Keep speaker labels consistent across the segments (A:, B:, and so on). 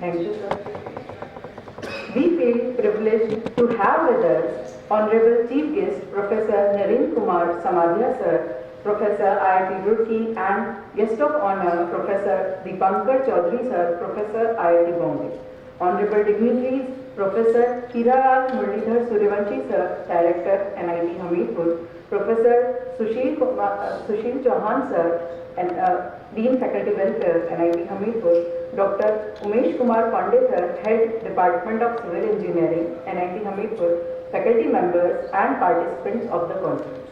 A: Thank you, sir. We feel privileged to have with us Honorable Chief Guest Professor Naren Kumar Samadhya sir, Professor IIT Roorkee, and Guest of Honor Professor Deepankar Chaudhary sir, Professor IIT Bombay. Honorable dignitaries Professor Kiralal Muralidhar Suryavanshi sir, Director NIT Hamirpur, Professor Sushil Chauhan sir, and Dean Faculty Welfare NIT Hamirpur, Dr. Umesh Kumar Pandey sir, Head Department of Civil Engineering NIT Hamirpur, faculty members and participants of the conference.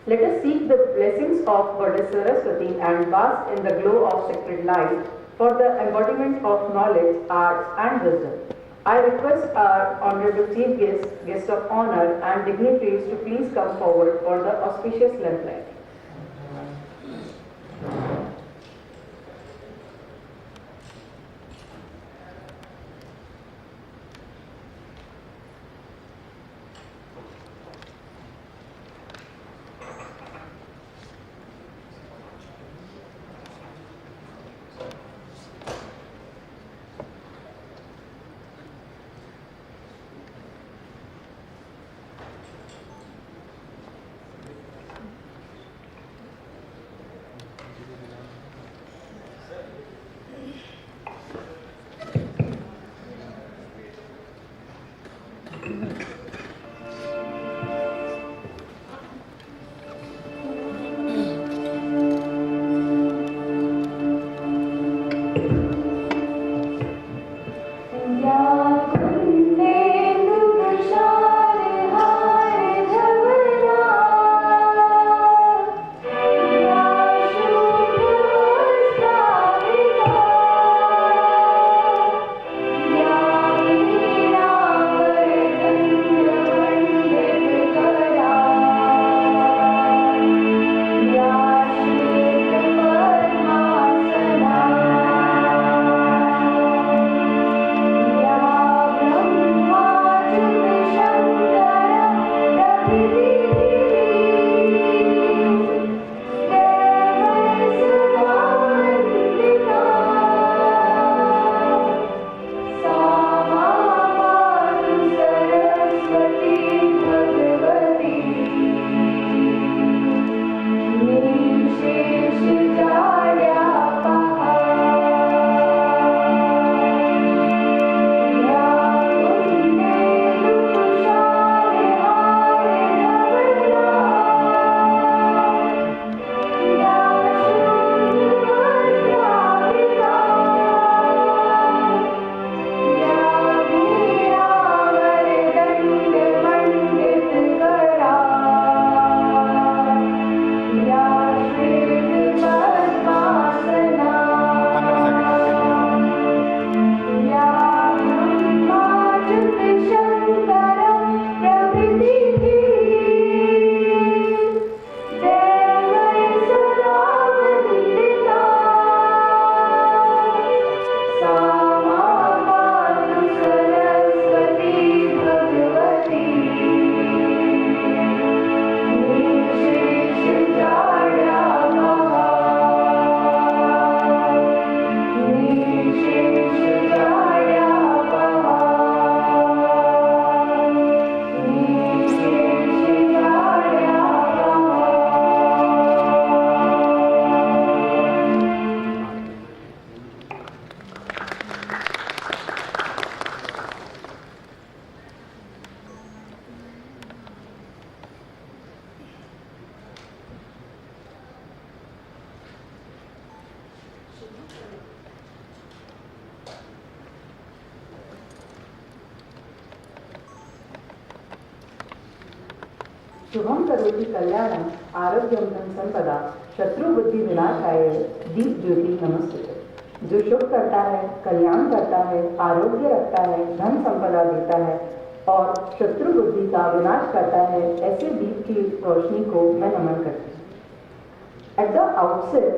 A: Let us seek the blessings of Goddess Saraswati and bask in the glow of sacred light for the embodiment of knowledge, arts and wisdom. I request our Honorable Chief Guest, Guest of Honor and dignitaries to please come forward for the auspicious lamplighting. Shubham करोति कल्याणम आरोग्यम धन संपदा शत्रु बुद्धि विनाशाय दीप ज्योति नमस्ते। जो शुभ करता है, कल्याण करता है, आरोग्य रखता है, धन संपदा देता है और शत्रु बुद्धि का विनाश करता है, ऐसे दीप की रोशनी को मैं नमन करती हूँ। At the outset,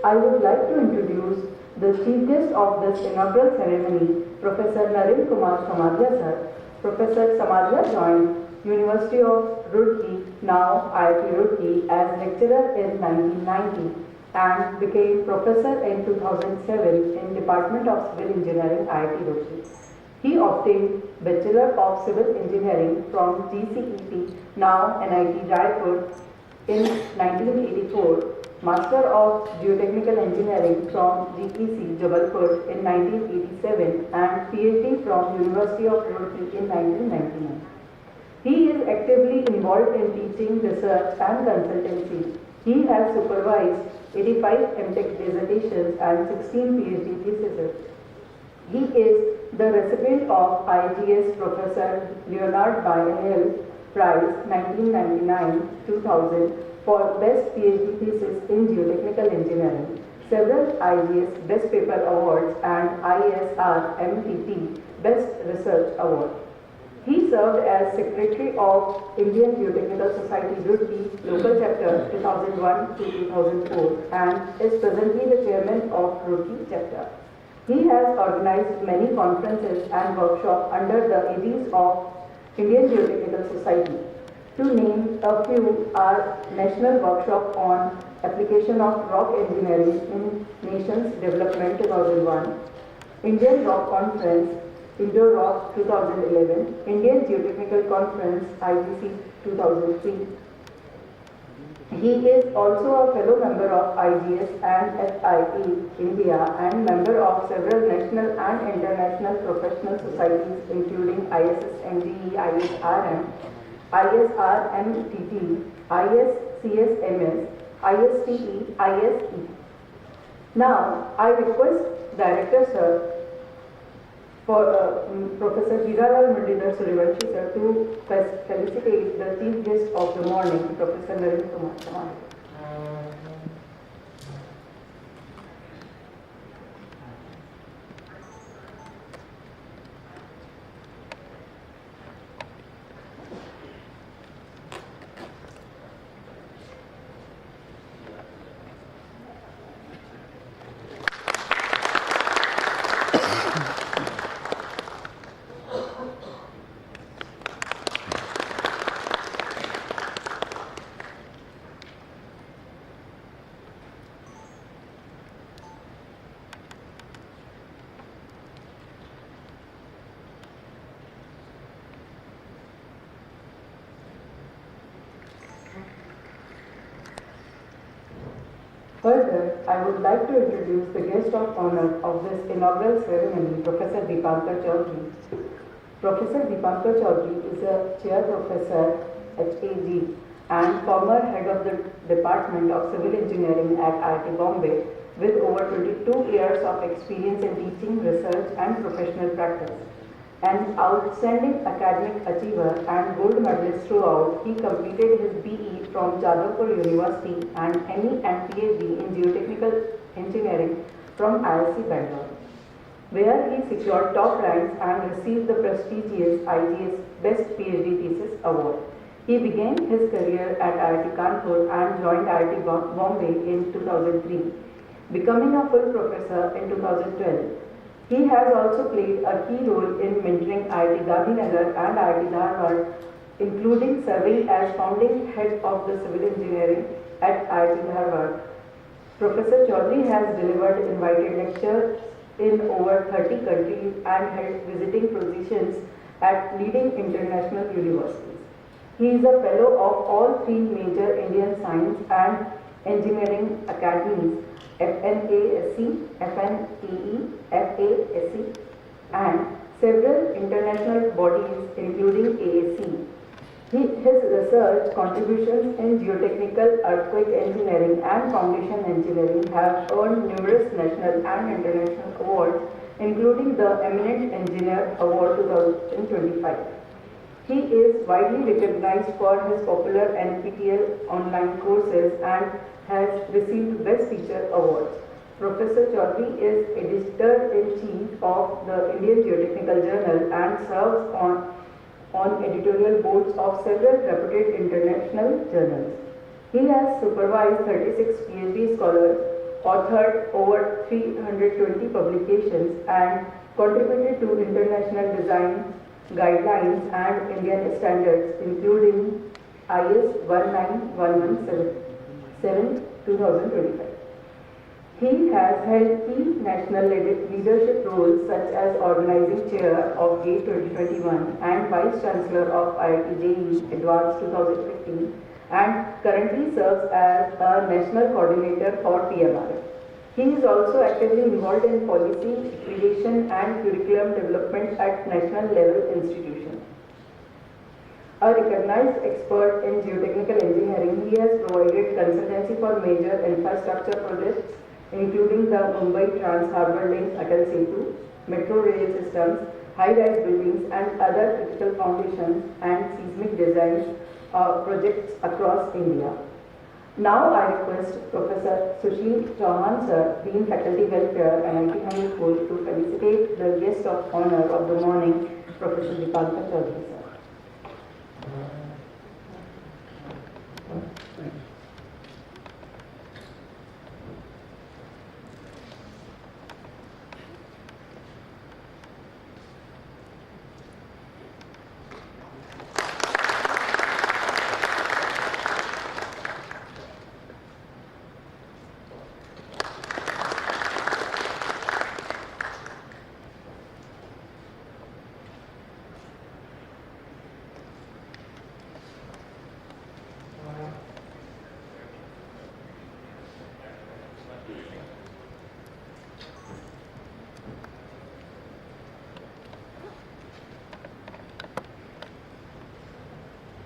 A: I would like to introduce the chief guest of this inaugural ceremony, Professor Naren Kumar Samadhya sir. Professor Samadhya joined University of Roorkee, now IIT Roorkee, as lecturer in 1990. and became professor in 2007 in Department of Civil Engineering, IIT Roorkee. He obtained Bachelor of Civil Engineering from GCET, now NIT Raipur, in 1984, Master of Geotechnical Engineering from GEC Jabalpur in 1987, and PhD from University of Roorkee in 1999. He is actively involved in teaching, research and consultancy. He has supervised 85 MTech dissertations and 16 PhD theses. He is the recipient of IGS Professor Leonard Biennial Prize 1999-2000 for Best PhD Thesis in Geotechnical Engineering, several IGS Best Paper Awards and ISR MTT Best Research Award. He served as Secretary of Indian Geotechnical Society Roorkee Local Chapter 2001 to 2004 and is presently the Chairman of Roorkee Chapter. He has organized many conferences and workshops under the aegis of Indian Geotechnical Society. To name a few are National Workshop on Application of Rock Engineering in Nations Development 2001, Indian Rock Conference, Indo-Rock 2011, Indian Geotechnical Conference, ICGESI 2003. He is also a fellow member of IGS and FIA India and member of several national and international professional societies including ISSMGE, ISRM, ISRMTT, ISCSMS, ISTE, ISE. Now, I request Director Sir for Professor Hiralal Mandidhar Suryavanshi sir to felicitate the chief guest of the morning, Professor Narendra Kumar Samad. Further, I would like to introduce the guest of honor of this inaugural ceremony, Professor Deepankar Chaudhary. Professor Deepankar Chaudhary is a chair professor HAG and former head of the Department of Civil Engineering at IIT Bombay with over 22 years of experience in teaching, research and professional practice. An outstanding academic achiever and gold medalist throughout, he completed his BE from Jadavpur University and ME and PhD in Geotechnical Engineering from IISc Bangalore, where he secured top ranks and received the prestigious IGS Best PhD Thesis Award. He began his career at IIT Kanpur and joined IIT Bombay in 2003, becoming a full professor in 2012. He has also played a key role in mentoring IIT Gandhinagar and IIT Dharwad, including serving as founding head of the civil engineering at IIT Dharwad. Professor Chaudhary has delivered invited lectures in over 30 countries and held visiting positions at leading international universities. He is a fellow of all three major Indian science and engineering academies, FNASC, FNEE, FASC, and several international bodies including AAC. His research contributions in geotechnical, earthquake engineering and foundation engineering have earned numerous national and international awards, including the Eminent Engineer Award 2025. He is widely recognized for his popular NPTEL online courses and has received Best Teacher awards. Professor Chaudhary is Editor-in-Chief of the Indian Geotechnical Journal and serves on editorial boards of several reputed international journals. He has supervised 36 PhD scholars, authored over 320 publications, and contributed to international design guidelines and Indian standards, including IS 19117 2025. He has held key national leadership roles such as organizing chair of GATE 2021 and Vice Chancellor of IIT JEE Advanced 2015 and currently serves as a national coordinator for TMRF. He is also actively involved in policy creation and curriculum development at national level institutions. A recognized expert in geotechnical engineering, he has provided consultancy for major infrastructure projects including the Mumbai Trans-Harbour Link Atal Setu, metro rail systems, high-rise buildings and other critical foundations and seismic design projects across India. Now I request Professor Sushil Chauhan Sir, Dean Faculty Welfare, NIT Hamirpur, to felicitate the guest of honor of the morning, Professor Deepankar Chaudhary Sir.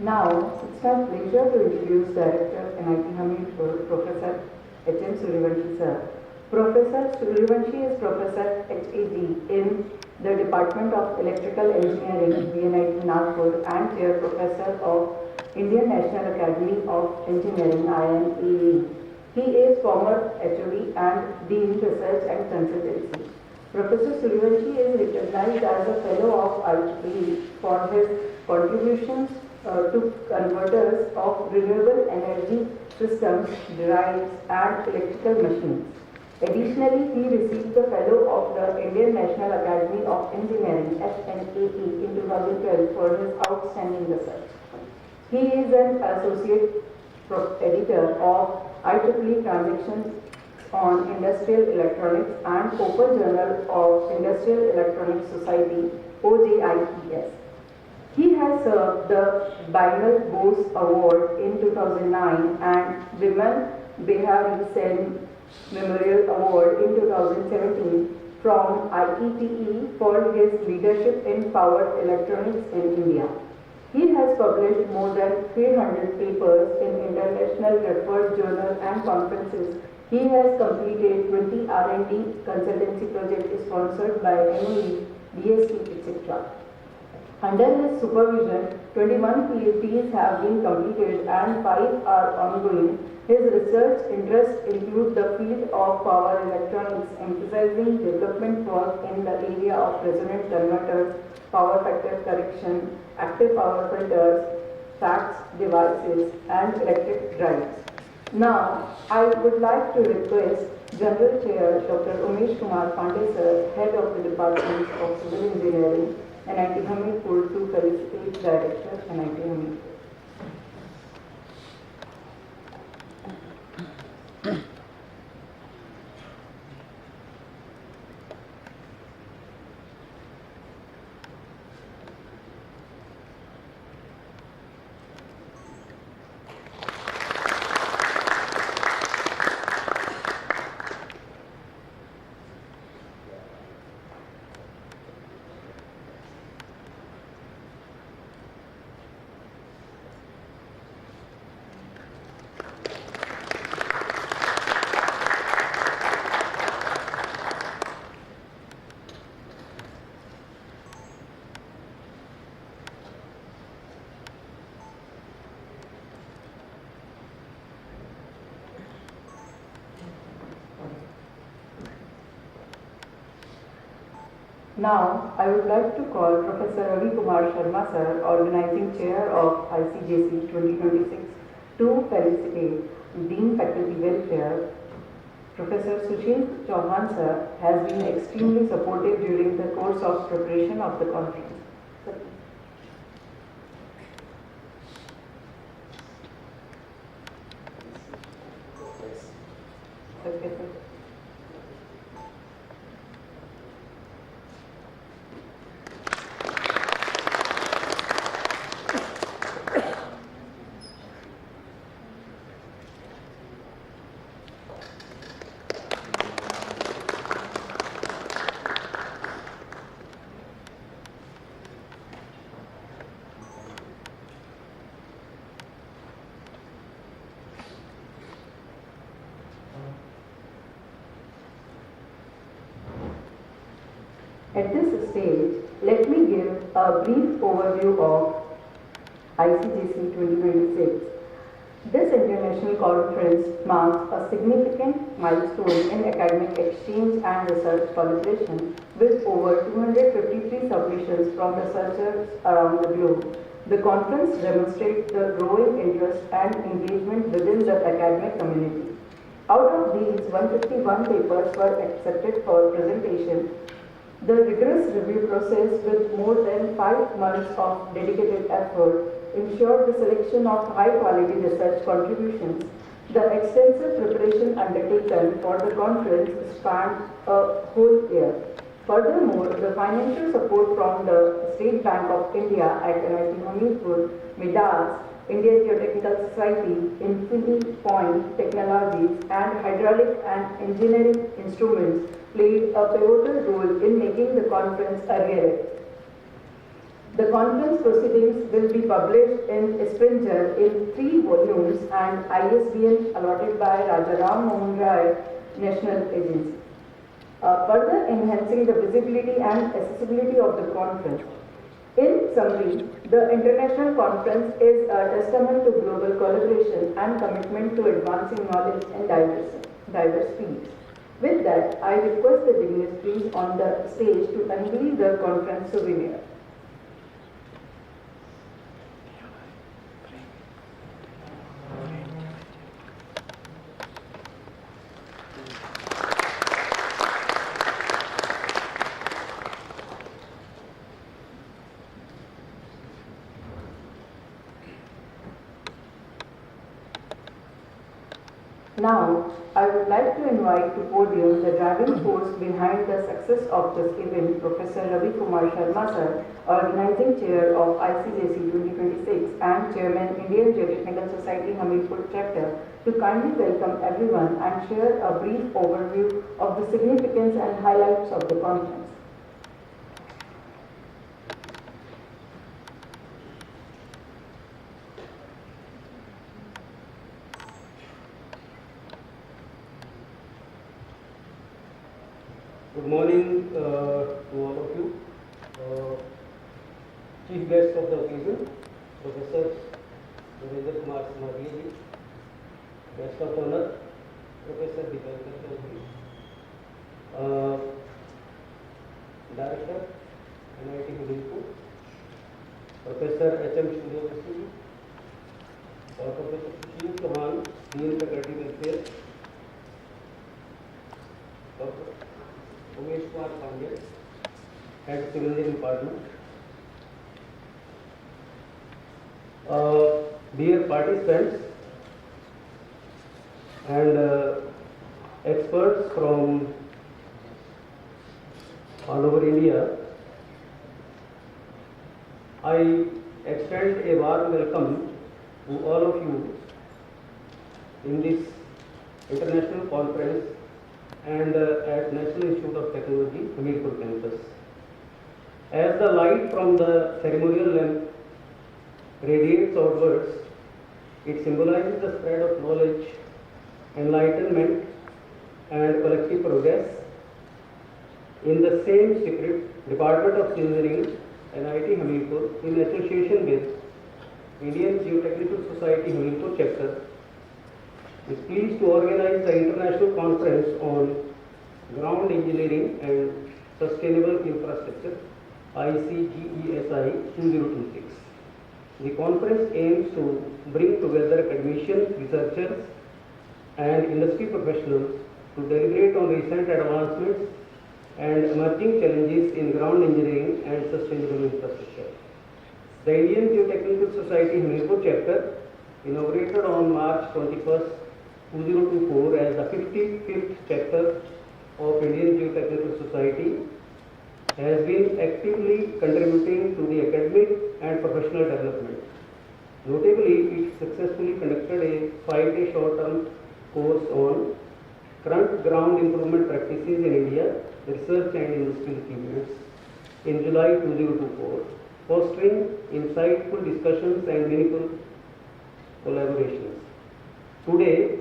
A: Now, it's my pleasure to introduce Director NIT Hamirpur, Professor H.M. Suryavanshi Sir. Professor Suryavanshi is Professor HAG in the Department of Electrical Engineering, VNIT Nagpur, and Chair Professor of Indian National Academy of Engineering, INAE. He is former HOD and Dean Research and Consultancy. Professor Suryavanshi is recognized as a Fellow of ICGESI for his contributions to converters of renewable energy systems, drives and electrical machines. Additionally, he received the Fellow of the Indian National Academy of Engineering (SNAE) in 2012 for his outstanding research. He is an associate editor of IEEE Transactions on Industrial Electronics and Open Journal of Industrial Electronics Society (OJIES). He has served the Bienal Bose Award in 2009 and Vimal Behari Sen Memorial Award in 2017 from IEEE for his leadership in power electronics in India. He has published more than 300 papers in international referred journals and conferences. He has completed 20 R&D consultancy projects sponsored by MOE, DST, etc. Under his supervision, 21 PhDs have been completed and 5 are ongoing. His research interests include the field of power electronics, emphasizing development work in the area of resonant converters, power factor correction, active power filters, FACTS devices, and electric drives. Now, I would like to request General Chair Dr. Umesh Kumar Pandey Sir, Head of the Department of Civil Engineering, NIT Hamirpur, to felicitate Director NIT Hamirpur. Now, I would like to call Professor Ravi Kumar Sharma Sir, Organizing Chair of ICGESI 2026, to felicitate Dean Faculty Welfare. Professor Sushil Chauhan Sir has been extremely supportive during the course of preparation of the conference. Okay, sir. At this stage, let me give a brief overview of ICGESI 2026. This international conference marks a significant milestone in academic exchange and research collaboration with over 253 submissions from researchers around the globe. The conference demonstrates the growing interest and engagement within the academic community. Out of these, 151 papers were accepted for presentation. The rigorous review process with more than 5 months of dedicated effort ensured the selection of high-quality research contributions. The extensive preparation undertaken for the conference spanned a whole year. Furthermore, the financial support from the State Bank of India at NIT Hamirpur, MEDAS, Indian Geotechnical Society, Infinity Point Technologies, and Hydraulic and Engineering Instruments played a pivotal role in making the conference a reality. The conference proceedings will be published in Springer in 3 volumes and ISBN allotted by Rajaram Mohan Rai National Agency, further enhancing the visibility and accessibility of the conference. In summary, the international conference is a testament to global collaboration and commitment to advancing knowledge in diverse fields. With that, I request the dignitaries on the stage to unveil the conference souvenir. Now, I would like to invite to podium the driving force behind the success of this event, Professor Ravi Kumar Sharma sir, Organizing Chair of ICGESI 2026 and Chairman Indian Geotechnical Society Hamirpur Chapter, to kindly welcome everyone and share a brief overview of the significance and highlights of the conference.
B: Good morning to all of you. Chief guest of the occasion, Professor Kumar Samadiya, guest of honor, Professor Dipankar Chaudhary, Director, NIT Hamirpur, Professor H.M. Shuryavasi, Professor Sushil Chauhan, Dean Faculty Welfare, Dr. Umesh Kumar Pandey, Head of Civil Engineering Department. Dear participants and experts from all over India, I extend a warm welcome to all of you in this international conference and at National Institute of Technology, Hamirpur campus. As the light from the ceremonial lamp radiates outwards, it symbolizes the spread of knowledge, enlightenment, and collective progress. In the same spirit, Department of Engineering, NIT Hamirpur, in association with Indian Geotechnical Society Hamirpur Chapter, is pleased to organize the International Conference on Ground Engineering and Sustainable Infrastructure, ICGESI 2026. The conference aims to bring together academicians, researchers, and industry professionals to deliberate on recent advancements and emerging challenges in ground engineering and sustainable infrastructure. The Indian Geotechnical Society Hamirpur Chapter, inaugurated on March 21st, 2024 as the 55th chapter of Indian Geotechnical Society, has been actively contributing to the academic and professional development. Notably, it successfully conducted a 5-day short-term course on current ground improvement practices in India, research and industrial achievements in July 2024, fostering insightful discussions and meaningful collaborations. Today,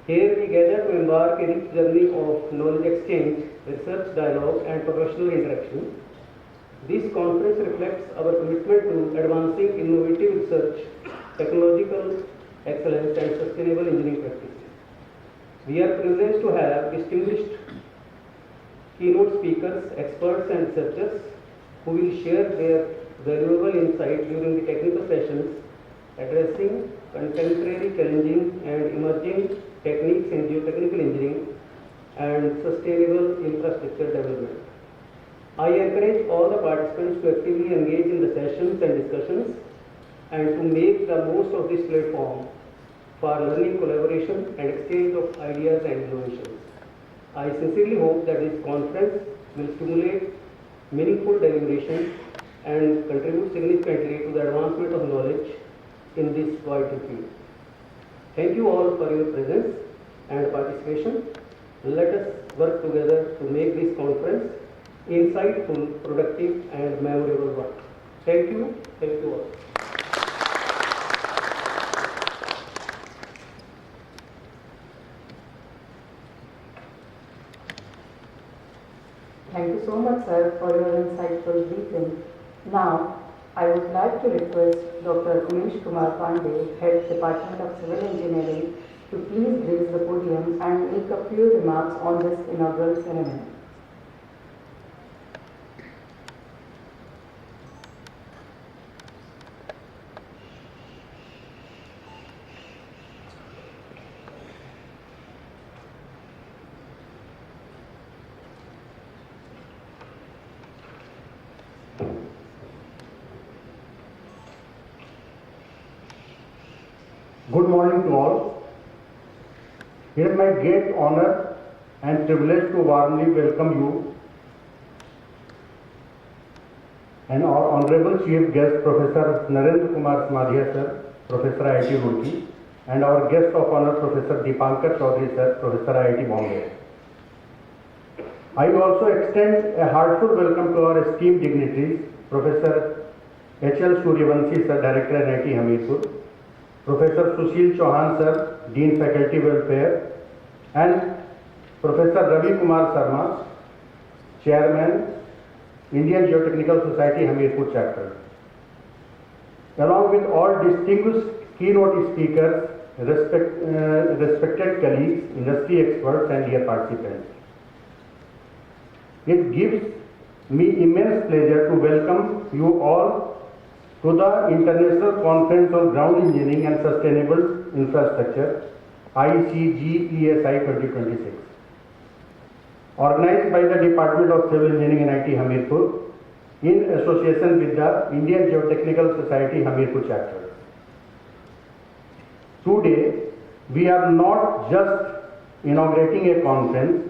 B: Here we gather to embark a rich journey of knowledge exchange, research dialogue and professional interaction. This conference reflects our commitment to advancing innovative research, technological excellence and sustainable engineering practices. We are privileged to have distinguished keynote speakers, experts and researchers who will share their valuable insight during the technical sessions addressing contemporary challenging and emerging techniques in geotechnical engineering and sustainable infrastructure development. I encourage all the participants to actively engage in the sessions and discussions and to make the most of this platform for learning, collaboration and exchange of ideas and innovations. I sincerely hope that this conference will stimulate meaningful deliberation and contribute significantly to the advancement of knowledge in this vital field. Thank you all for your presence and participation. Let us work together to make this conference insightful, productive and memorable work. Thank you. Thank you all.
A: Thank you so much, sir, for your insightful briefing. Now, I would like to request Dr. Umesh Kumar Pandey, Head Department of Civil Engineering, to please grace the podium and make a few remarks on this inaugural ceremony.
C: Good morning to all. It is my great honor and privilege to warmly welcome you and our Honorable Chief Guest Professor Narendra Kumar Samadhiya Sir, Professor IIT Roorkee, and our Guest of Honor Professor Deepankar Chaudhary Sir, Professor IIT Bombay. I also extend a heartfelt welcome to our esteemed dignitaries, Professor H.L. Suryavanshi Sir, Director NIT Hamirpur, Professor Sushil Chauhan Sir, Dean Faculty Welfare, and Professor Ravi Kumar Sharma, Chairman, Indian Geotechnical Society Hamirpur Chapter. Along with all distinguished keynote speakers, respected colleagues, industry experts and dear participants. It gives me immense pleasure to welcome you all to the International Conference on Ground Engineering and Sustainable Infrastructure, ICGESI 2026, organized by the Department of Civil Engineering NIT Hamirpur in association with the Indian Geotechnical Society Hamirpur Chapter. Today, we are not just inaugurating a conference,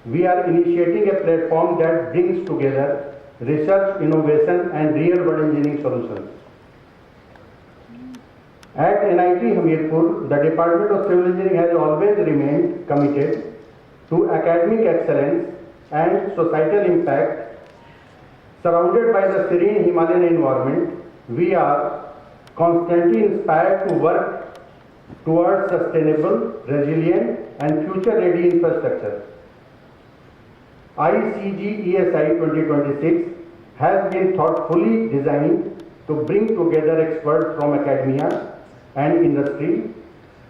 C: we are initiating a platform that brings together research, innovation and real-world engineering solutions. At NIT Hamirpur, the Department of Civil Engineering has always remained committed to academic excellence and societal impact. Surrounded by the serene Himalayan environment, we are constantly inspired to work towards sustainable, resilient and future-ready infrastructure. ICGESI 2026 has been thoughtfully designed to bring together experts from academia and industry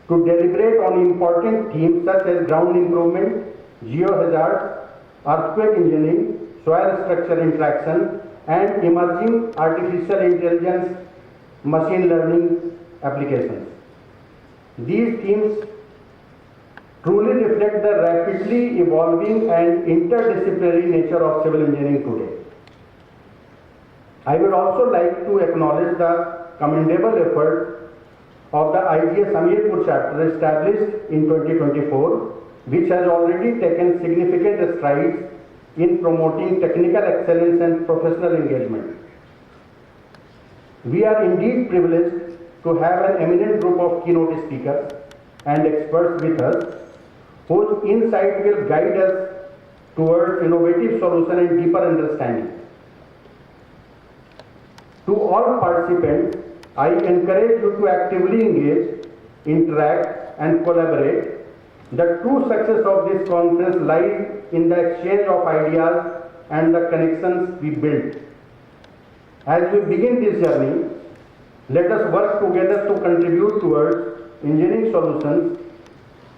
C: to deliberate on important themes such as ground improvement, geohazards, earthquake engineering, soil structure interaction, and emerging artificial intelligence machine learning applications. These themes truly reflect the rapidly evolving and interdisciplinary nature of civil engineering today. I would also like to acknowledge the commendable effort of the IGS Hamirpur chapter established in 2024, which has already taken significant strides in promoting technical excellence and professional engagement. We are indeed privileged to have an eminent group of keynote speakers and experts with us, whose insight will guide us towards innovative solution and deeper understanding. To all participants, I encourage you to actively engage, interact and collaborate The true success of this conference lies in the exchange of ideas and the connections we build. As we begin this journey, let us work together to contribute towards engineering solutions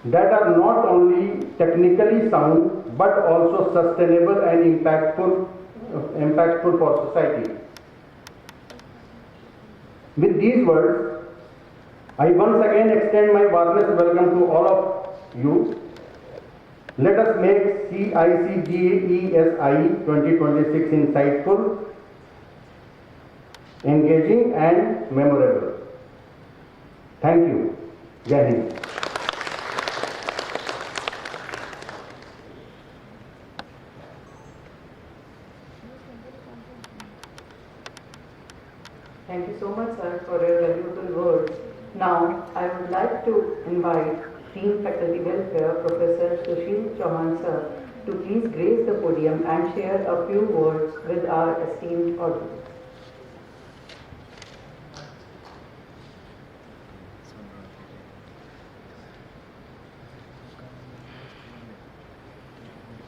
C: that are not only technically sound but also sustainable and impactful for society. With these words, I once again extend my warmest welcome to all of you. Let us make ICGESI 2026 insightful, engaging and memorable. Thank you. Jai Hind.
A: Thank you so much, sir, for your valuable words. Now, I would like to invite Dean Faculty Welfare, Professor Sushil Chauhan, sir, to please grace the podium and share a few words with our esteemed audience.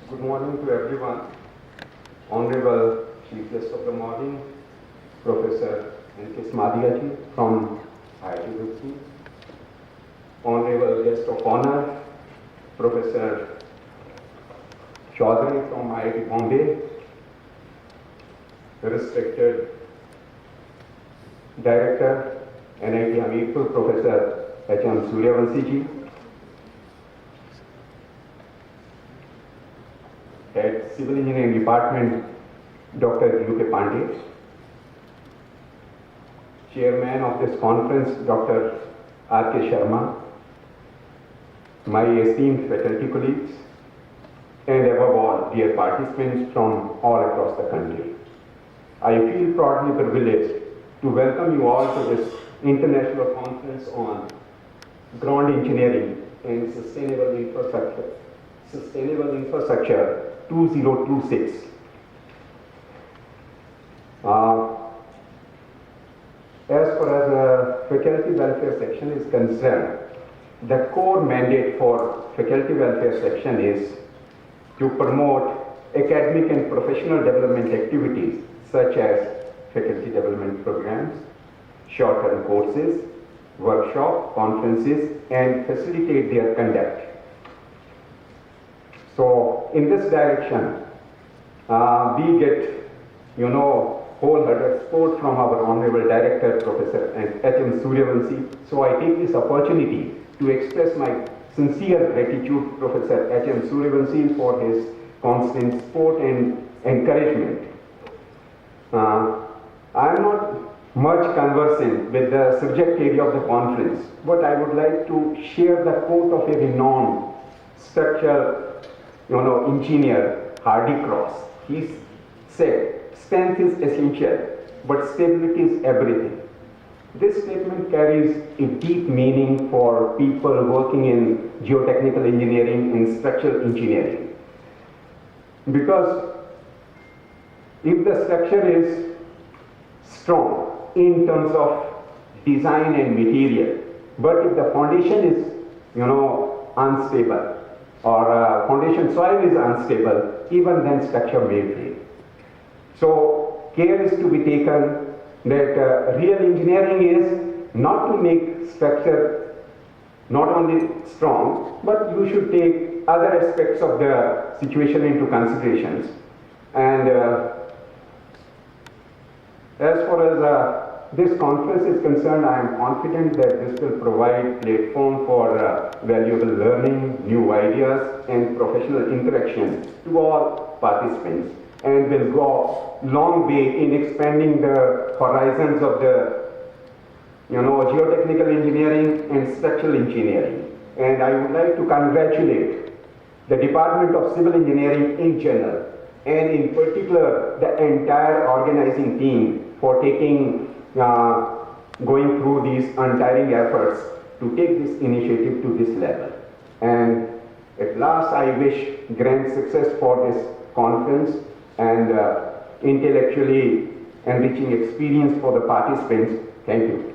D: Good morning to everyone. Honorable Chief Guest of the morning, Professor ICGESI-2026 from ICGESI. Honorable Guest of Honor, Professor Chaudhary from IIT Bombay. Respected Director, NIT Hamirpur, Professor H.M. Suryavanshi ji. Head Civil Engineering Department, Dr. U.K. Pandey. Chairman of this conference, Dr. R.K. Sharma. My esteemed faculty colleagues, and above all, dear participants from all across the country. I feel proudly privileged to welcome you all to this international conference on ground engineering and sustainable infrastructure 2026. As far as the faculty welfare section is concerned, the core mandate for faculty welfare section is to promote academic and professional development activities such as faculty development programs, short-term courses, workshops, conferences, and facilitate their conduct. So, in this direction, we get, wholehearted support from our Honorable Director, Professor H.M. Suryavanshi. So, I take this opportunity to express my sincere gratitude, Professor H.M. Suryavanshi, for his constant support and encouragement. I am not much conversant with the subject area of the conference, but I would like to share the quote of a renowned structural engineer, Hardy Cross. He said, "Strength is essential, but stability is everything." This statement carries a deep meaning for people working in geotechnical engineering and structural engineering. Because if the structure is strong in terms of design and material, but if the foundation is, unstable, or foundation soil is unstable, even then structure may fail. So care is to be taken that real engineering is not to make structure not only strong, but you should take other aspects of the situation into considerations. And as far as this conference is concerned, I am confident that this will provide platform for valuable learning, new ideas, and professional interaction to all participants, and will go long way in expanding the horizons of the geotechnical engineering and structural engineering. And I would like to congratulate the Department of Civil Engineering in general, and in particular the entire organizing team for going through these untiring efforts to take this initiative to this level. And at last, I wish grand success for this conference and intellectually enriching experience for the participants. Thank you.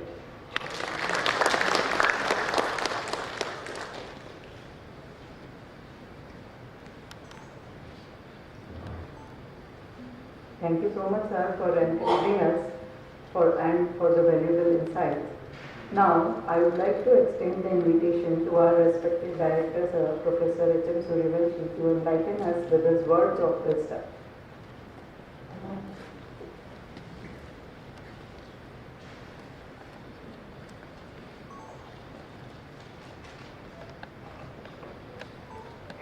A: Thank you so much, sir, for encouraging us and for the valuable insights. Now, I would like to extend the invitation to our respected director, sir, Professor H.M. Suryavanshi, to enlighten us with his words of wisdom.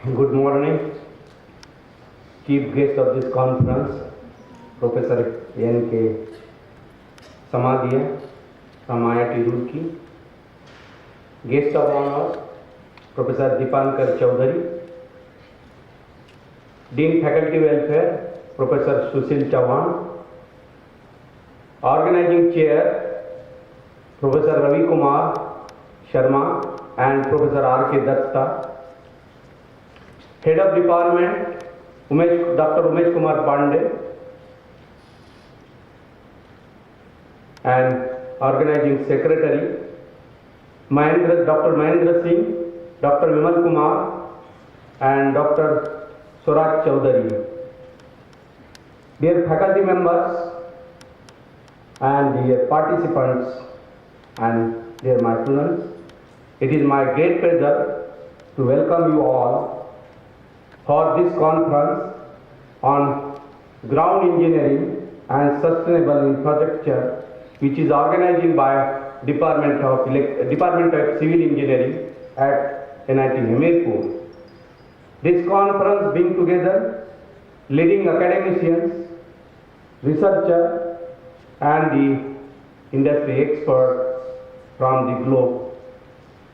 B: Good morning, Chief Guest of this conference, Professor N.K. Samadhya from IIT Roorkee. Guest of honor, Professor Dipankar Chaudhary. Dean Faculty Welfare, Professor Sushil Chauhan. Organizing Chair, Professor Ravi Kumar Sharma and Professor R.K. Datta. Head of Department, Dr. Umesh Kumar Pandey, and Organizing Secretary, Dr. Mahendra Singh, Dr. Vimal Kumar, and Dr. Suraj Chaudhary. Dear faculty members and dear participants and dear my students, it is my great pleasure to welcome you all for this conference on ground engineering and sustainable infrastructure, which is organized by Department of Civil Engineering at NIT Hamirpur. This conference brings together leading academicians, researchers, and the industry experts from the globe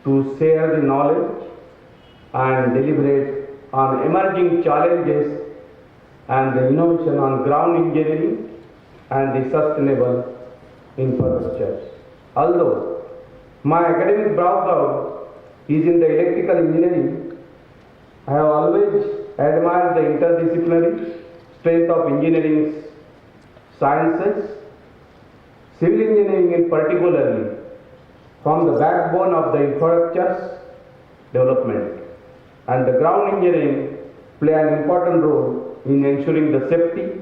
B: to share the knowledge and deliberate on emerging challenges and the innovation on ground engineering and the sustainable infrastructure. Although my academic background is in the electrical engineering, I have always admired the interdisciplinary strength of engineering sciences, civil engineering in particularly, from the backbone of the infrastructure development. And the ground engineering play an important role in ensuring the safety,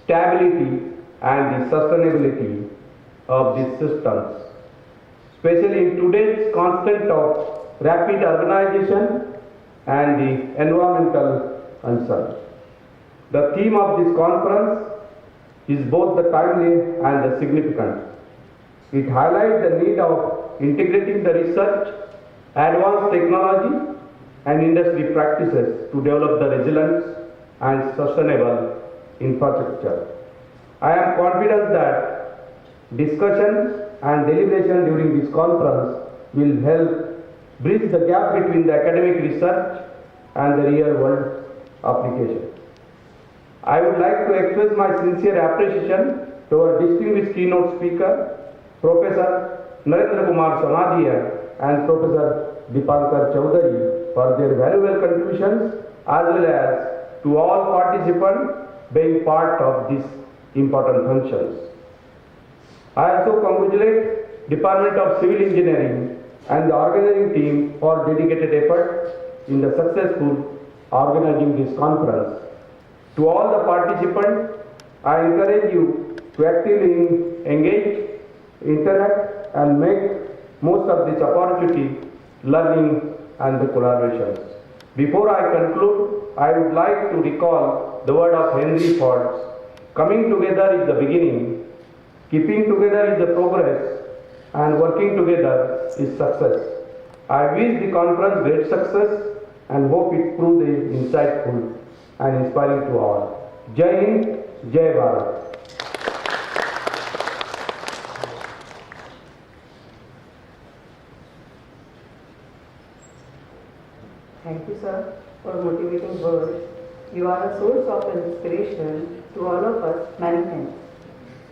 B: stability, and the sustainability of these systems, especially in today's constant of rapid urbanization and the environmental concern. The theme of this conference is both the timely and the significant. It highlights the need of integrating the research, advanced technology, and industry practices to develop the resilient and sustainable infrastructure. I am confident that discussion and deliberation during this conference will help bridge the gap between the academic research and the real world application. I would like to express my sincere appreciation to our distinguished keynote speaker, Professor Narendra Kumar Samadhya and Professor Dipankar Chaudhary, for their valuable contributions, as well as to all participants being part of these important functions. I also congratulate Department of Civil Engineering and the organizing team for dedicated effort in the successful organizing this conference. To all the participants, I encourage you to actively engage, interact, and make most of this opportunity, learning, and the collaborations. Before I conclude, I would like to recall the word of Henry Ford: coming together is the beginning, keeping together is the progress, and working together is success. I wish the conference great success and hope it prove insightful and inspiring to all. Jai Hind, Jai Bharat.
A: Thank you, sir, for motivating words. You are a source of inspiration to all of us. Many thanks.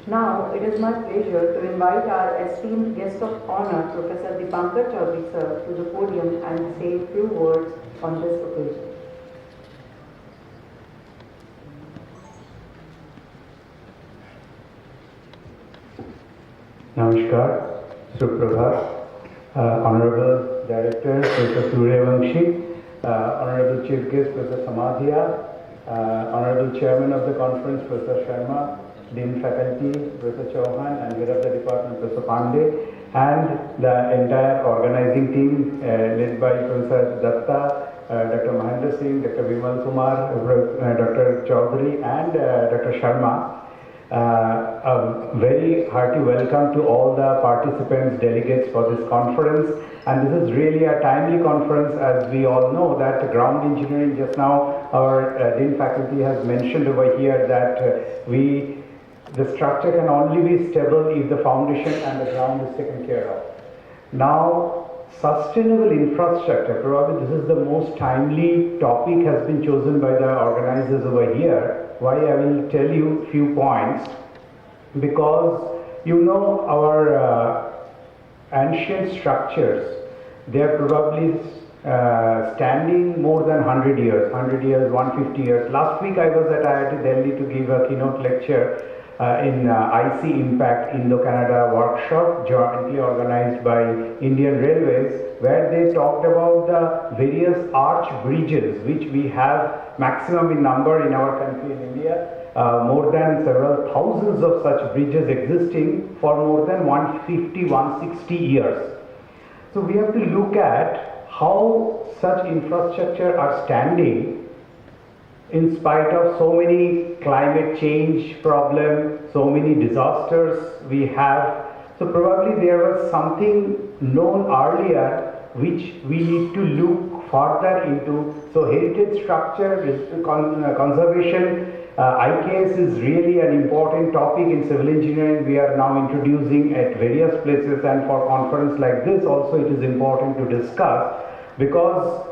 A: Now, it is my pleasure to invite our esteemed guest of honor, Professor Dipankar Chaudhary, sir, to the podium and say a few words on this occasion.
C: Namaskar, Suprabhat, Honorable Director, Professor Suryavanshi, Honorable Chief Guest, Professor Samadhya, Honorable Chairman of the conference, Professor Sharma, Dean Faculty, Professor Chauhan, and Head of the Department, Professor Pandey, and the entire organizing team led by Professor Datta, Dr. Mahendra Singh, Dr. Vimal Kumar, Dr. Chaudhary, and Dr. Sharma. A very hearty welcome to all the participants, delegates for this conference. And this is really a timely conference, as we all know that ground engineering, just now our Dean Faculty has mentioned over here that the structure can only be stable if the foundation and the ground is taken care of. Now, sustainable infrastructure, probably this is the most timely topic has been chosen by the organizers over here. Why I will tell you few points, because you know our ancient structures, they are probably standing more than 100 years, 150 years. Last week I was at IIT Delhi to give a keynote lecture in IC Impact Indo-Canada workshop jointly organized by Indian Railways, where they talked about the various arch bridges which we have maximum in number in our country in India, more than several thousands of such bridges existing for more than 150, 160 years. So we have to look at how such infrastructure are standing in spite of so many climate change problems, so many disasters we have. So probably there was something known earlier which we need to look further into. So heritage structure, conservation, ICGES is really an important topic in civil engineering. We are now introducing at various places, and for conference like this also it is important to discuss, because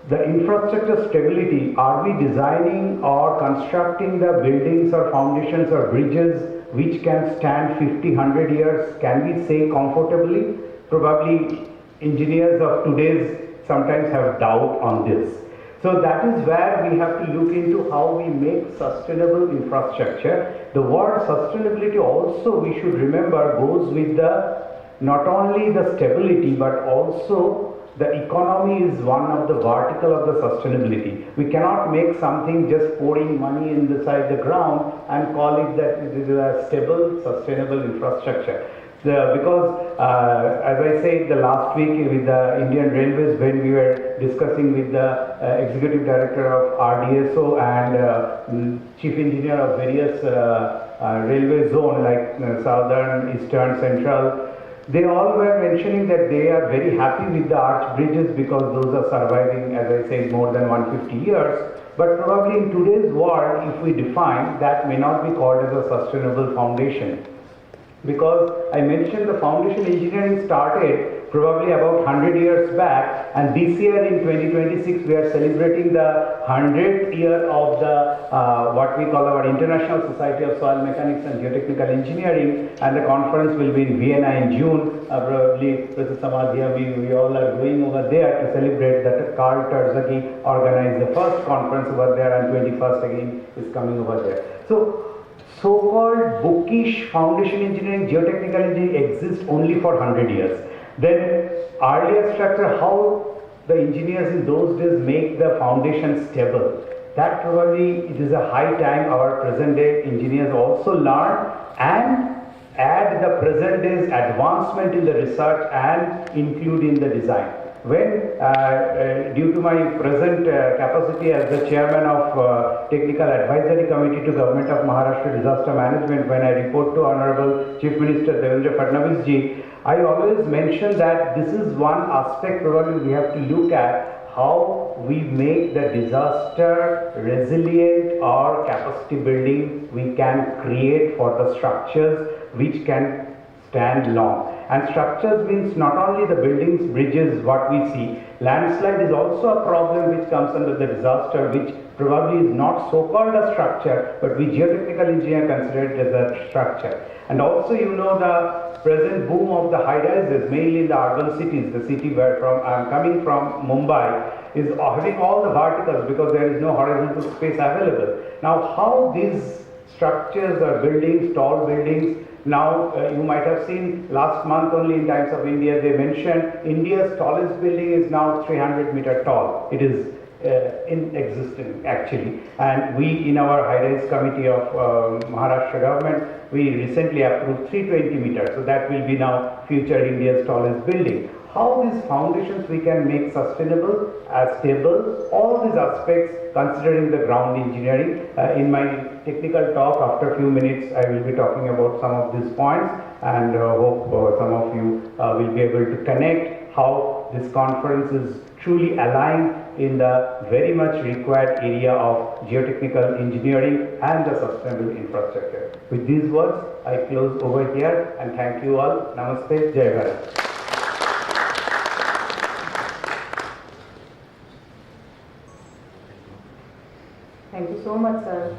C: the infrastructure stability, are we designing or constructing the buildings or foundations or bridges which can stand 50, 100 years? Can we say comfortably? Probably engineers of today's sometimes have doubt on this. So that is where we have to look into how we make sustainable infrastructure. The word sustainability also, we should remember, goes with the not only the stability but also the economy is one of the vertical of the sustainability. We cannot make something just pouring money inside the ground and call it that it is a stable, sustainable infrastructure. Because as I said the last week with the Indian Railways, when we were discussing with the Executive Director of RDSO and Chief Engineer of various railway zone like Southern, Eastern, Central, they all were mentioning that they are very happy with the arch bridges because those are surviving, as I said, more than 150 years. But probably in today's world, if we define, that may not be called as a sustainable foundation. Because I mentioned the foundation engineering started probably about 100 years back, and this year in 2026 we are celebrating the 100th year of the what we call our International Society of Soil Mechanics and Geotechnical Engineering, and the conference will be in Vienna in June. Probably Professor Samadhya, we all are going over there to celebrate that. Carl Terzaghi organized the first conference over there, and 21st again is coming over there. So-called bookish foundation engineering, geotechnical engineering exists only for 100 years. Then earlier structure, how the engineers in those days make the foundation stable. That probably it is a high time our present day engineers also learn and add the present day's advancement in the research and include in the design. When due to my present capacity as the chairman of Technical Advisory Committee to Government of Maharashtra Disaster Management, when I report to Honorable Chief Minister Devendra Fadnavis ji, I always mention that this is one aspect probably we have to look at, how we make the disaster resilient or capacity building we can create for the structures which can stand long. And structures means not only the buildings, bridges, what we see. Landslide is also a problem which comes under the disaster, which probably is not so-called a structure, but we geotechnical engineer consider it as a structure. And also, you know, the present boom of the high-rises, mainly in the urban cities, the city where I am coming from, Mumbai, is having all the verticals because there is no horizontal space available. Now, how these structures or buildings, tall buildings, now you might have seen last month only in Times of India, they mentioned India's tallest building is now 300 meter tall. It is in existence actually. And we in our high-rise committee of Maharashtra government, we recently approved 320 meters. So that will be now future India's tallest building. How these foundations we can make sustainable, stable, all these aspects considering the ground engineering. In my technical talk after a few minutes I will be talking about some of these points, and hope some of you will be able to connect how this conference is truly aligned in the very much required area of geotechnical engineering and the sustainable infrastructure. With these words, I close over here and thank you all. Namaste, Jai Bharat.
A: Thank you so much, sir.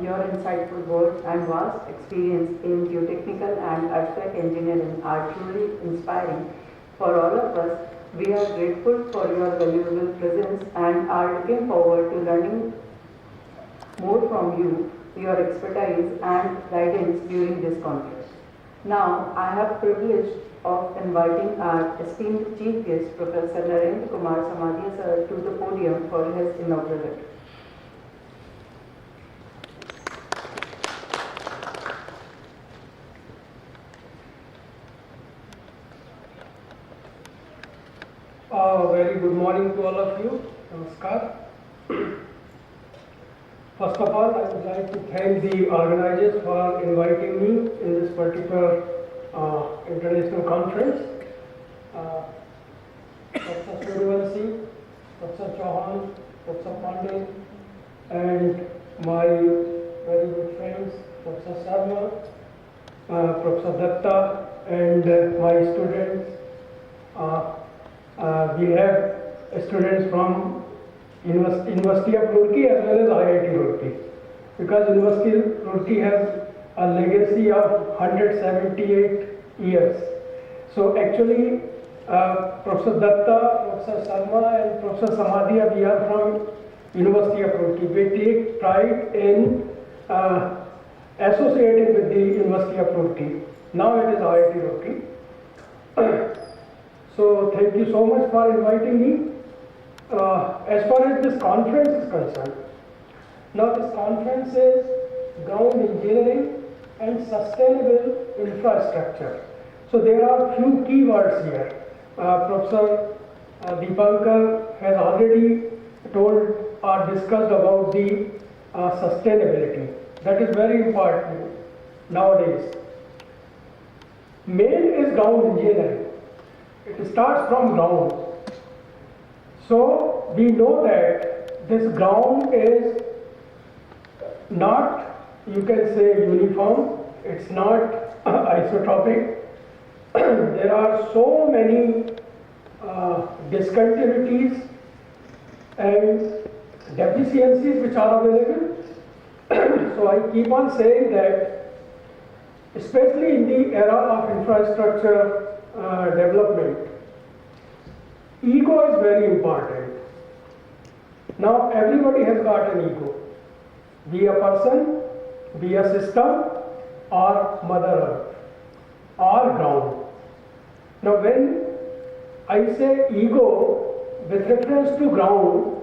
A: Your insightful words and vast experience in geotechnical and earthquake engineering are truly inspiring for all of us. We are grateful for your valuable presence and are looking forward to learning more from you, your expertise and guidance during this conference. Now, I have privilege of inviting our esteemed chief guest, Professor Narendra Kumar Samadia sir, to the podium for his inaugural lecture.
E: Very good morning to all of you. Namaskar. First of all, I would like to thank the organizers for inviting me in this particular international conference. Professor Suryavanshi, Professor Chauhan, Professor Pandey, and my very good friends, Professor Sharma, Professor Datta, and my students. We have students from University of Roorkee as well as IIT Roorkee, because University of Roorkee has a legacy of 178 years. So actually, Professor Datta, Professor Sharma and Professor Samadia, we are from University of Roorkee. We take pride in associating with the University of Roorkee. Now it is IIT Roorkee. So thank you so much for inviting me. As far as this conference is concerned, now this conference is ground engineering and sustainable infrastructure. So there are few key words here. Professor Deepankar has already told or discussed about the sustainability. That is very important nowadays. Main is ground engineering. It starts from ground. So we know that this ground is not, you can say, uniform. It's not isotropic. There are so many discontinuities and deficiencies which are available. So I keep on saying that, especially in the era of infrastructure development, ego is very important. Now everybody has got an ego. Be a person, be a system, or Mother Earth, or ground. Now when I say ego with reference to ground,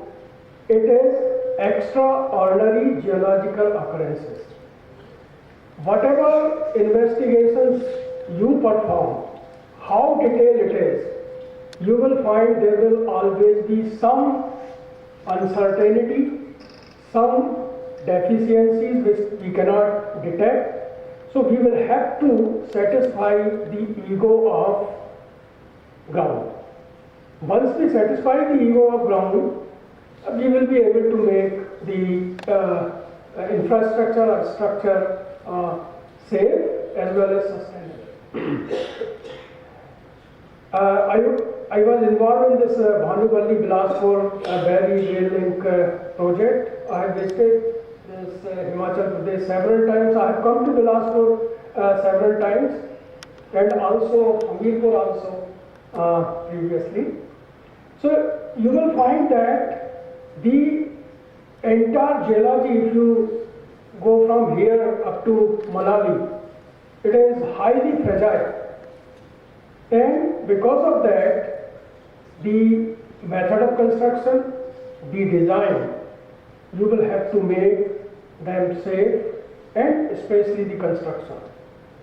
E: it is extraordinary geological occurrences. Whatever investigations you perform, how detailed it is, you will find there will always be some uncertainty, some deficiencies which we cannot detect. So we will have to satisfy the ego of ground. Once we satisfy the ego of ground, we will be able to make the infrastructure or structure safe as well as sustainable. I was involved in this Bhanupalli Bilaspur Barry rail link project. I have visited this Himachal Pradesh several times. I have come to Bilaspur several times, and also Hamirpur also previously. So you will find that the entire geology, if you go from here up to Manali, it is highly fragile. And because of that, the method of construction, be designed, you will have to make them safe, and especially the construction.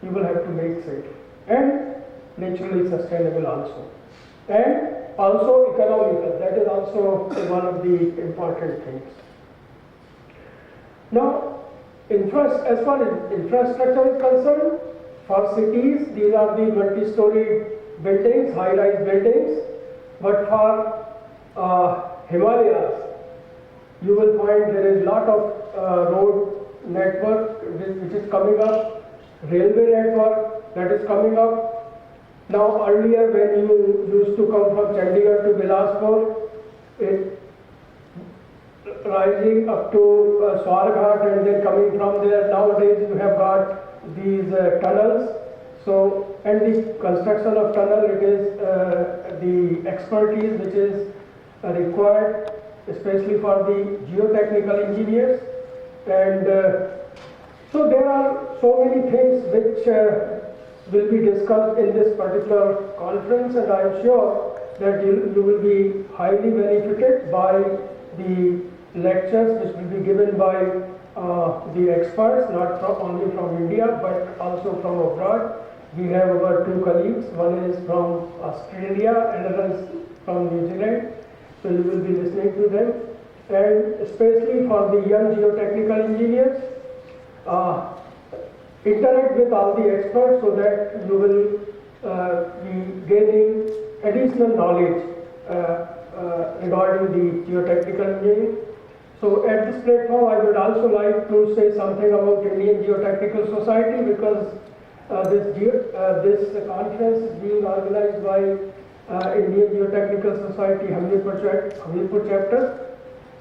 E: You will have to make safe and naturally sustainable also. And also economical, that is also one of the important things. Now, as far as infrastructure is concerned, for cities, these are the multi-story buildings, high-rise buildings, but for Himalayas, you will find there is a lot of road network which is coming up, railway network that is coming up. Now earlier when you used to come from Chandigarh to Bilaspur, it rising up to Swarghat and then coming from there, nowadays you have got these tunnels. So, and the construction of tunnel, it is the expertise which is required, especially for the geotechnical engineers. And so there are so many things which will be discussed in this particular conference, and I am sure that you will be highly benefited by the lectures which will be given by the experts, not only from India but also from abroad. We have our two colleagues, one is from Australia, another is from New Zealand, so you will be listening to them. And especially for the young geotechnical engineers, interact with all the experts so that you will be gaining additional knowledge regarding the geotechnical engineering. So at this platform, I would also like to say something about Indian Geotechnical Society, because this conference is being organized by Indian Geotechnical Society Hamirpur chapter,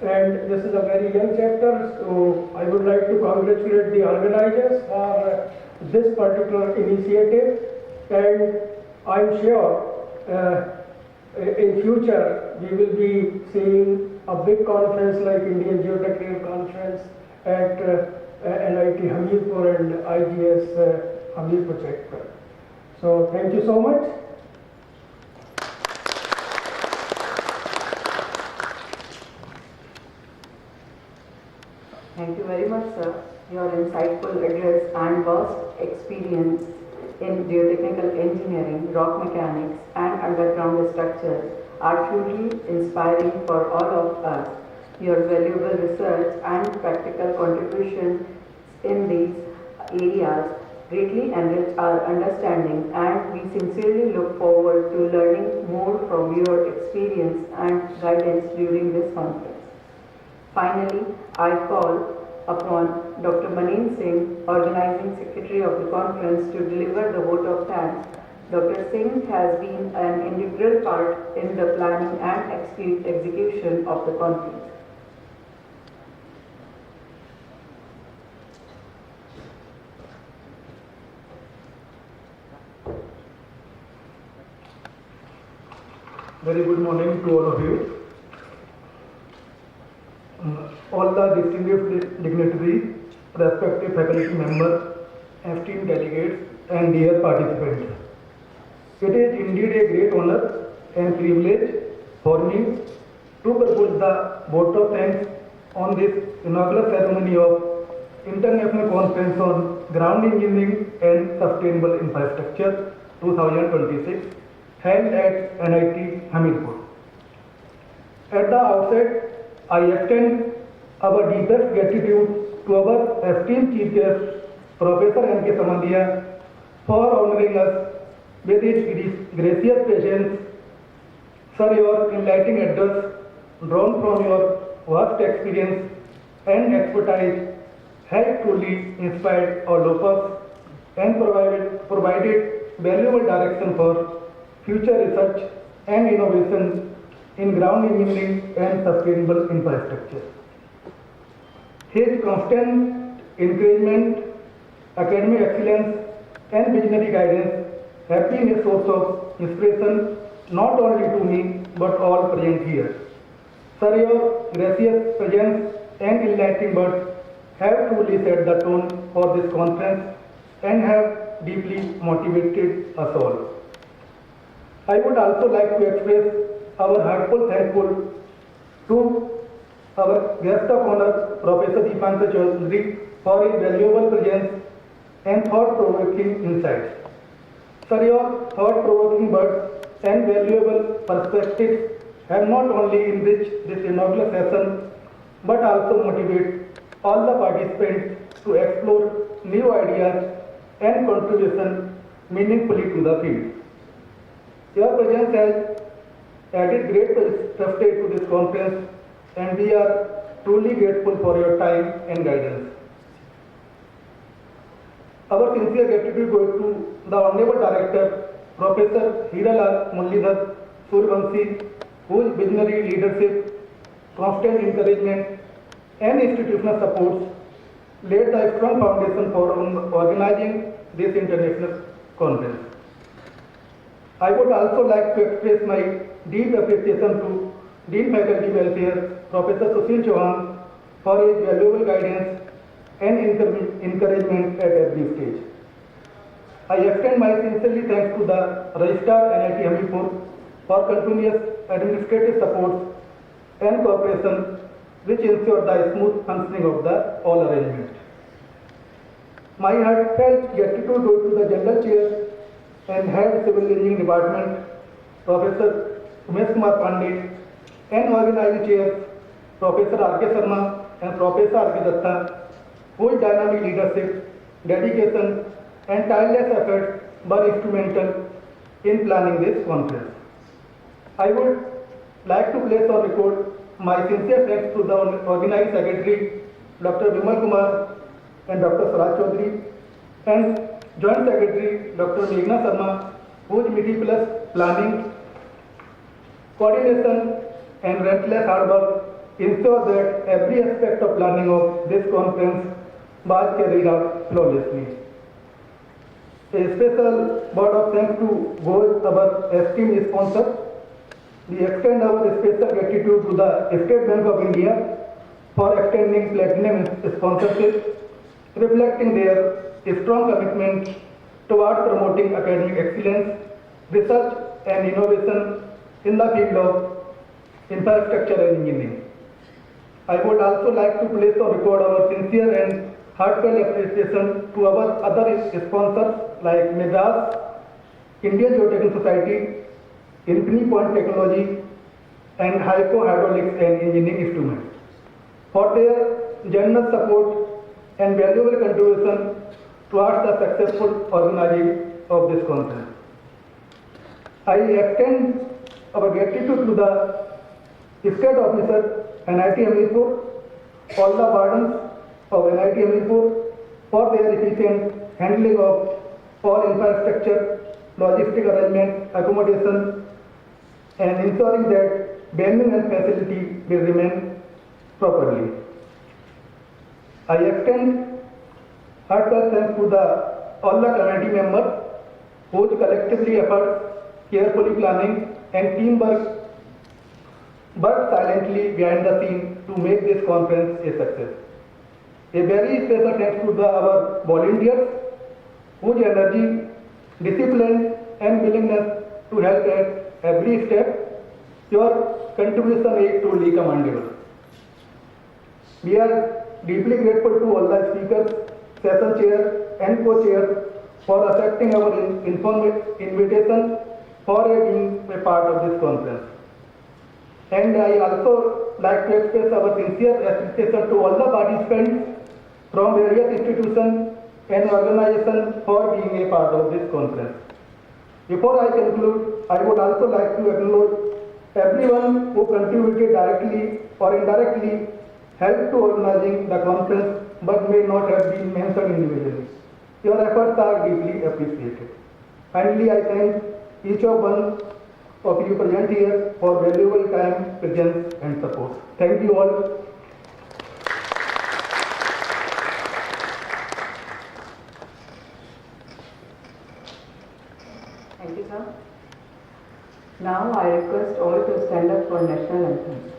E: and this is a very young chapter, so I would like to congratulate the organizers for this particular initiative, and I'm sure in future we will be seeing a big conference like Indian Geotechnical Conference at NIT Hamirpur and IGS Hamirpur chapter. So thank you so much.
A: Thank you very much, sir. Your insightful address and vast experience in geotechnical engineering, rock mechanics, and underground structures are truly inspiring for all of us. Your valuable research and practical contributions in these areas greatly enrich our understanding, and we sincerely look forward to learning more from your experience and guidance during this conference. Finally, I call upon Dr. Manen Singh, Organizing Secretary of the conference, to deliver the vote of thanks. Dr. Singh has been an integral part in the planning and execution of the conference.
F: Very good morning to all of you. All the distinguished dignitaries, respective faculty members, esteemed delegates, and dear participants. It is indeed a great honor and privilege for me to propose the vote of thanks on this inaugural ceremony of International Conference on Ground Engineering and Sustainable Infrastructure 2026 held at NIT Hamirpur. At the outset, I extend our deepest gratitude to our esteemed Chief Guest, Professor N.K. Samandia, for honoring us with his gracious patience. Sir, your enlightening address, drawn from your vast experience and expertise, has truly inspired all of us and provided valuable direction for future research and innovation in ground engineering and sustainable infrastructure. His constant encouragement, academic excellence, and visionary guidance have been a source of inspiration not only to me but all present here. Sir, your gracious presence and enlightening words have truly set the tone for this conference and have deeply motivated us all. I would also like to express our heartfelt thankful to our guest of honor, Professor Deepankar Chaudhary, for his valuable presence and thought-provoking insights. Sir, your thought-provoking words and valuable perspectives have not only enriched this inaugural session, but also motivate all the participants to explore new ideas and contribution meaningfully to the field. Your presence has added great prestige to this conference, and we are truly grateful for your time and guidance. Our sincere gratitude goes to the Honorable Director, Professor Hiralal Mullidhar Survanshi, whose visionary leadership, constant encouragement, and institutional supports laid the strong foundation for organizing this international conference. I would also like to express my deep appreciation to Dean Faculty Welfare, Professor Sushil Chauhan, for his valuable guidance and encouragement at every stage. I extend my sincerely thanks to the Registrar NIT Hamipur for continuous administrative support and cooperation which ensure the smooth functioning of the all arrangement. My heartfelt gratitude goes to the General Chair and Head Civil Engineering Department, Professor Umesh Kumar Pandey, and Organizing Chairs, Professor R.K. Sharma and Professor R.K. Datta, whose dynamic leadership, dedication, and tireless efforts were instrumental in planning this conference. I would like to place on record my sincere thanks to the organizing secretary, Dr. Vimal Kumar and Dr. Swaraj Chaudhary, and joint secretary, Dr. Meghna Sharma, whose meticulous planning, coordination, and relentless hard work ensure that every aspect of planning of this conference was carried out flawlessly. A special word of thanks to both our esteemed sponsors. We extend our special gratitude to the State Bank of India for extending platinum sponsorship, reflecting their strong commitment towards promoting academic excellence, research and innovation in the field of infrastructure and engineering. I would also like to place on record our sincere and heartfelt appreciation to our other sponsors like Madras, Indian Geotechnical Society, Infinity Point Technology, and Hyco Hydraulics and Engineering Instruments for their generous support and valuable contribution towards the successful organizing of this conference. I extend our gratitude to the State Officer, NIT Hamipur, all the wardens of NIT Hamipur for their efficient handling of all infrastructure, logistic arrangement, accommodation, and ensuring that venue and facility will remain properly. I extend heartfelt thanks to all the committee members whose collectively efforts, carefully planning, and teamwork worked silently behind the scene to make this conference a success. A very special thanks to our volunteers whose energy, discipline, and willingness to help at every step. Your contribution is truly commendable. We are deeply grateful to all the speakers, session chairs, and co-chairs for accepting our invitation for being a part of this conference. And I also like to express our sincere appreciation to all the participants from various institutions and organizations for being a part of this conference. Before I conclude, I would also like to acknowledge everyone who contributed directly or indirectly helped to organizing the conference but may not have been mentioned individually. Your efforts are deeply appreciated. Finally, I thank each of one of you present here for valuable time, presence, and support. Thank you all.
A: Thank you, sir. Now I request all to stand up for national anthem.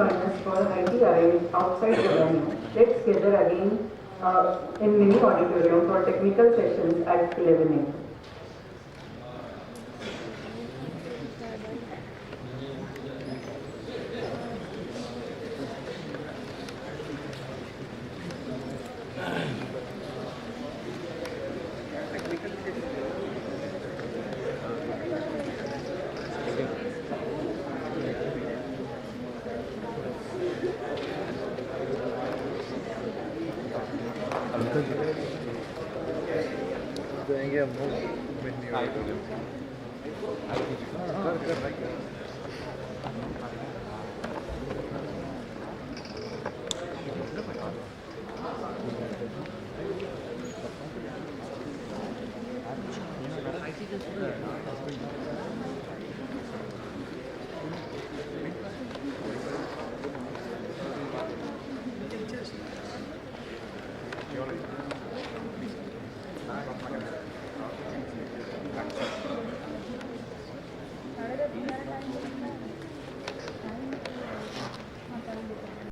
A: join us for ITI outside the venue. Let's gather again in mini auditorium for technical sessions at 11 a.m.
G: जाएंगे हम लोग मिलने